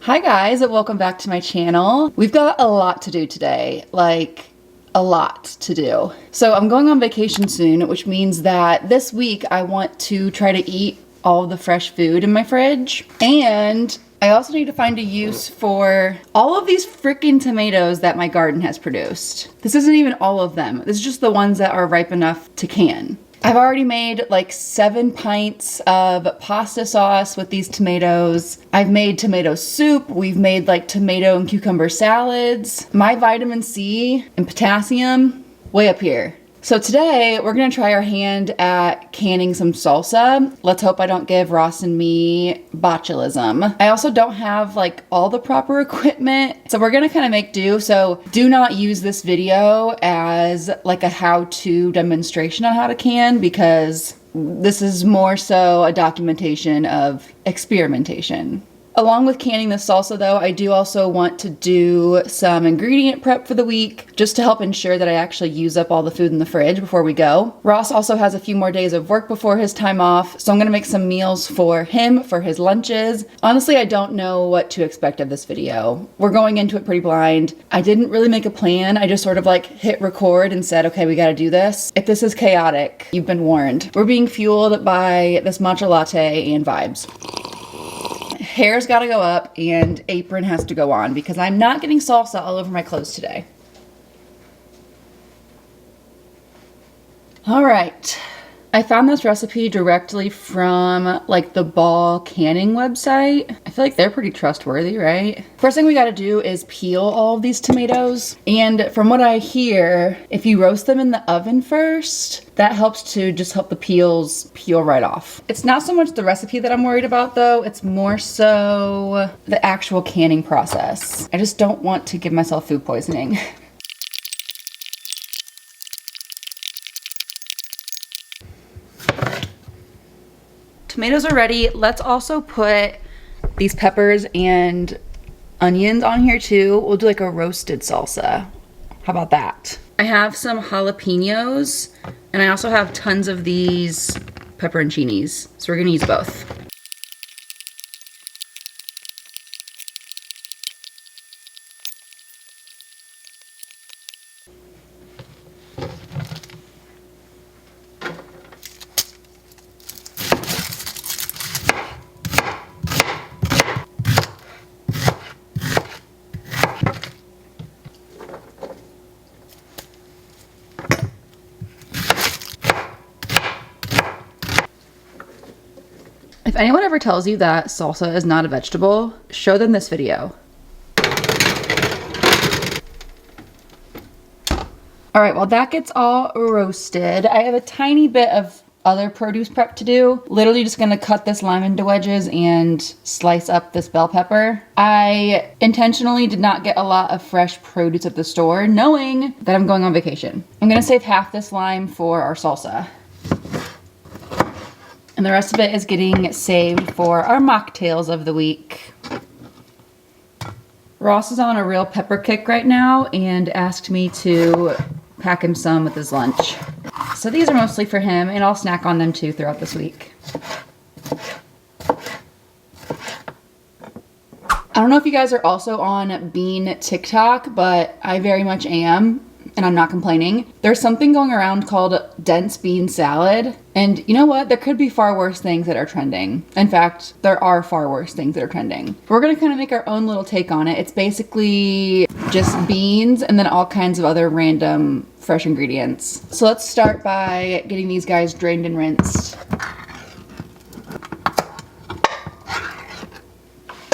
Hi guys, and welcome back to my channel. We've got a lot to do today, like a lot to do. So I'm going on vacation soon, which means that this week I want to try to eat all of the fresh food in my fridge. And I also need to find a use for all of these freaking tomatoes that my garden has produced. This isn't even all of them. This is just the ones that are ripe enough to can. I've already made like 7 pints of pasta sauce with these tomatoes. I've made tomato soup. We've made like tomato and cucumber salads. My vitamin C and potassium, way up here. So today we're gonna try our hand at canning some salsa. Let's hope I don't give Ross and me botulism. I also don't have like all the proper equipment, so we're gonna kind of make do. So do not use this video as like a how-to demonstration on how to can, because this is more so a documentation of experimentation. Along with canning the salsa though, I do also want to do some ingredient prep for the week, just to help ensure that I actually use up all the food in the fridge before we go. Ross also has a few more days of work before his time off, so I'm gonna make some meals for him for his lunches. Honestly, I don't know what to expect of this video. We're going into it pretty blind. I didn't really make a plan. I just sort of like hit record and said, okay, we gotta do this. If this is chaotic, you've been warned. We're being fueled by this matcha latte and vibes. Hair's gotta go up and apron has to go on because I'm not getting salsa all over my clothes today. All right, I found this recipe directly from like the Ball canning website. I feel like they're pretty trustworthy, right? First thing we gotta do is peel all of these tomatoes. And from what I hear, if you roast them in the oven first, that helps to just help the peels peel right off. It's not so much the recipe that I'm worried about though, it's more so the actual canning process. I just don't want to give myself food poisoning. Tomatoes are ready. Let's also put these peppers and onions on here too. We'll do like a roasted salsa. How about that? I have some jalapenos and I also have tons of these pepperoncinis. So we're gonna use both. If anyone ever tells you that salsa is not a vegetable, show them this video. All right, while that gets all roasted, I have a tiny bit of other produce prep to do. Literally just gonna cut this lime into wedges and slice up this bell pepper. I intentionally did not get a lot of fresh produce at the store, knowing that I'm going on vacation. I'm gonna save half this lime for our salsa. And the rest of it is getting saved for our mocktails of the week. Ross is on a real pepper kick right now and asked me to pack him some with his lunch. So these are mostly for him, and I'll snack on them too throughout this week. I don't know if you guys are also on bean TikTok, but I very much am. And I'm not complaining. There's something going around called dense bean salad. And you know what? There could be far worse things that are trending. In fact, there are far worse things that are trending. We're gonna kind of make our own little take on it. It's basically just beans and then all kinds of other random fresh ingredients. So let's start by getting these guys drained and rinsed.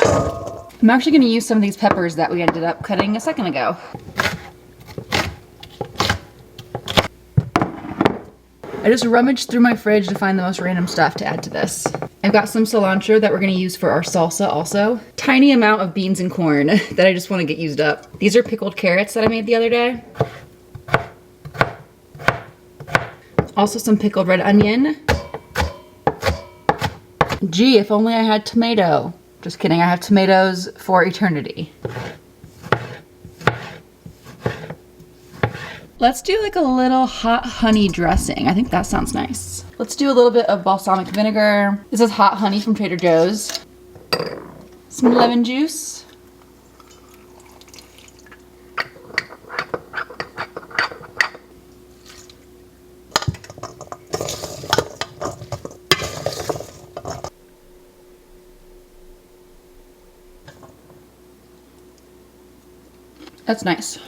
I'm actually gonna use some of these peppers that we ended up cutting a second ago. I just rummaged through my fridge to find the most random stuff to add to this. I've got some cilantro that we're gonna use for our salsa also. Tiny amount of beans and corn that I just wanna get used up. These are pickled carrots that I made the other day. Also some pickled red onion. Gee, if only I had tomato. Just kidding, I have tomatoes for eternity. Let's do like a little hot honey dressing. I think that sounds nice. Let's do a little bit of balsamic vinegar. This is hot honey from Trader Joe's. Some lemon juice. That's nice.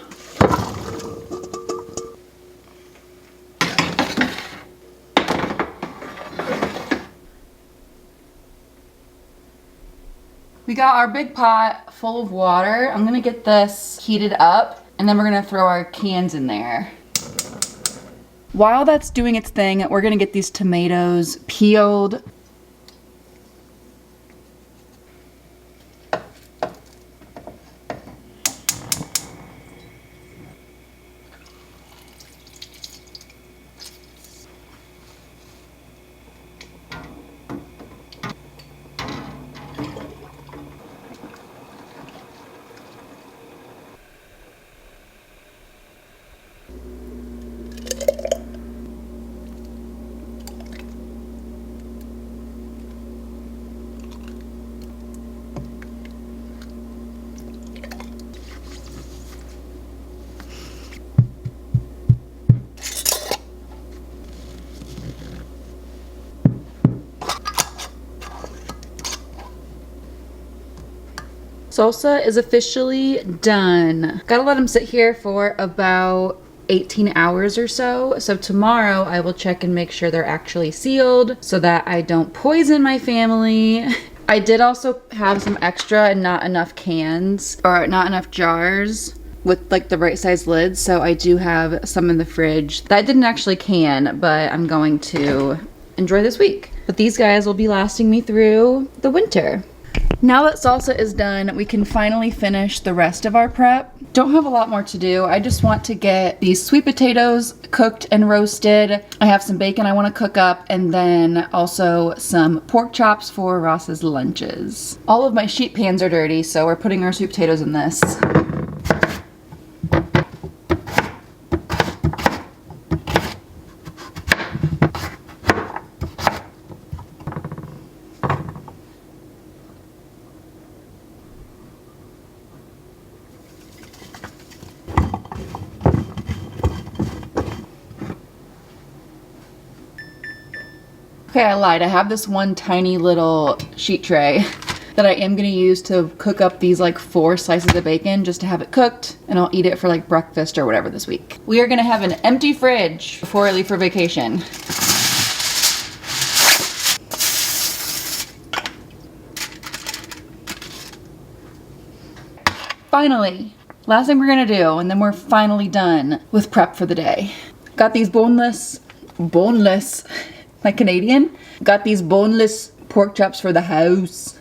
We got our big pot full of water. I'm gonna get this heated up and then we're gonna throw our cans in there. While that's doing its thing, we're gonna get these tomatoes peeled. Salsa is officially done. Gotta let them sit here for about 18 hours or so. So tomorrow I will check and make sure they're actually sealed so that I don't poison my family. I did also have some extra and not enough cans or not enough jars with like the right size lids. So I do have some in the fridge that I didn't actually can, but I'm going to enjoy this week. But these guys will be lasting me through the winter. Now that salsa is done, we can finally finish the rest of our prep. Don't have a lot more to do. I just want to get these sweet potatoes cooked and roasted. I have some bacon I want to cook up and then also some pork chops for Ross's lunches. All of my sheet pans are dirty, so we're putting our sweet potatoes in this. Okay, I lied. I have this one tiny little sheet tray that I am gonna use to cook up these like 4 slices of bacon just to have it cooked, and I'll eat it for like breakfast or whatever this week. We are gonna have an empty fridge before I leave for vacation. Finally, last thing we're gonna do, and then we're finally done with prep for the day. Got these boneless, like Canadian. Got these boneless pork chops for the house.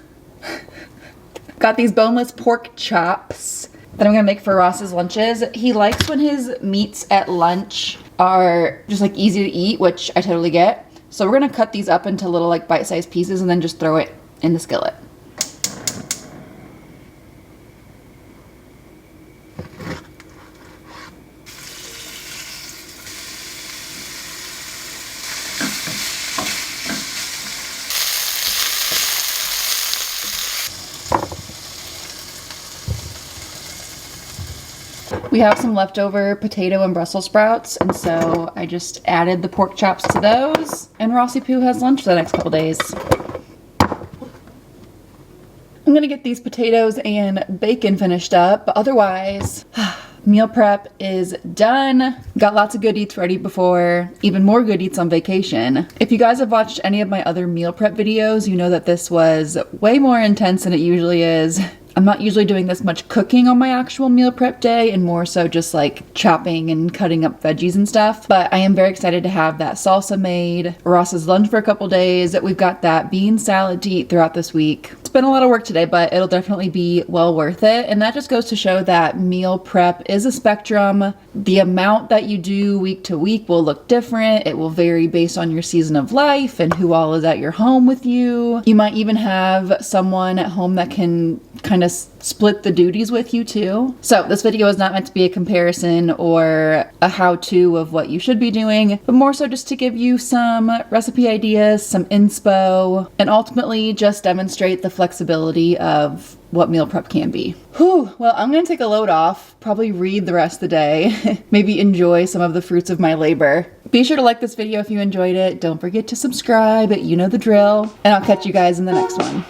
Got these boneless pork chops that I'm gonna make for Ross's lunches. He likes when his meats at lunch are just like easy to eat, which I totally get. So we're gonna cut these up into little like bite-sized pieces and then just throw it in the skillet. We have some leftover potato and Brussels sprouts, and so I just added the pork chops to those, and Rossi Poo has lunch for the next couple days. I'm gonna get these potatoes and bacon finished up, but otherwise, meal prep is done. Got lots of good eats ready before even more good eats on vacation. If you guys have watched any of my other meal prep videos, you know that this was way more intense than it usually is. I'm not usually doing this much cooking on my actual meal prep day, and more so just like chopping and cutting up veggies and stuff. But I am very excited to have that salsa made, Ross's lunch for a couple days. We've got that bean salad to eat throughout this week. It's been a lot of work today, but it'll definitely be well worth it. And that just goes to show that meal prep is a spectrum. The amount that you do week to week will look different. It will vary based on your season of life and who all is at your home with you. You might even have someone at home that can kind of split the duties with you too. So this video is not meant to be a comparison or a how-to of what you should be doing, but more so just to give you some recipe ideas, some inspo, and ultimately just demonstrate the flexibility of what meal prep can be. Whew, well, I'm gonna take a load off, probably read the rest of the day, maybe enjoy some of the fruits of my labor. Be sure to like this video if you enjoyed it. Don't forget to subscribe, you know the drill, and I'll catch you guys in the next one.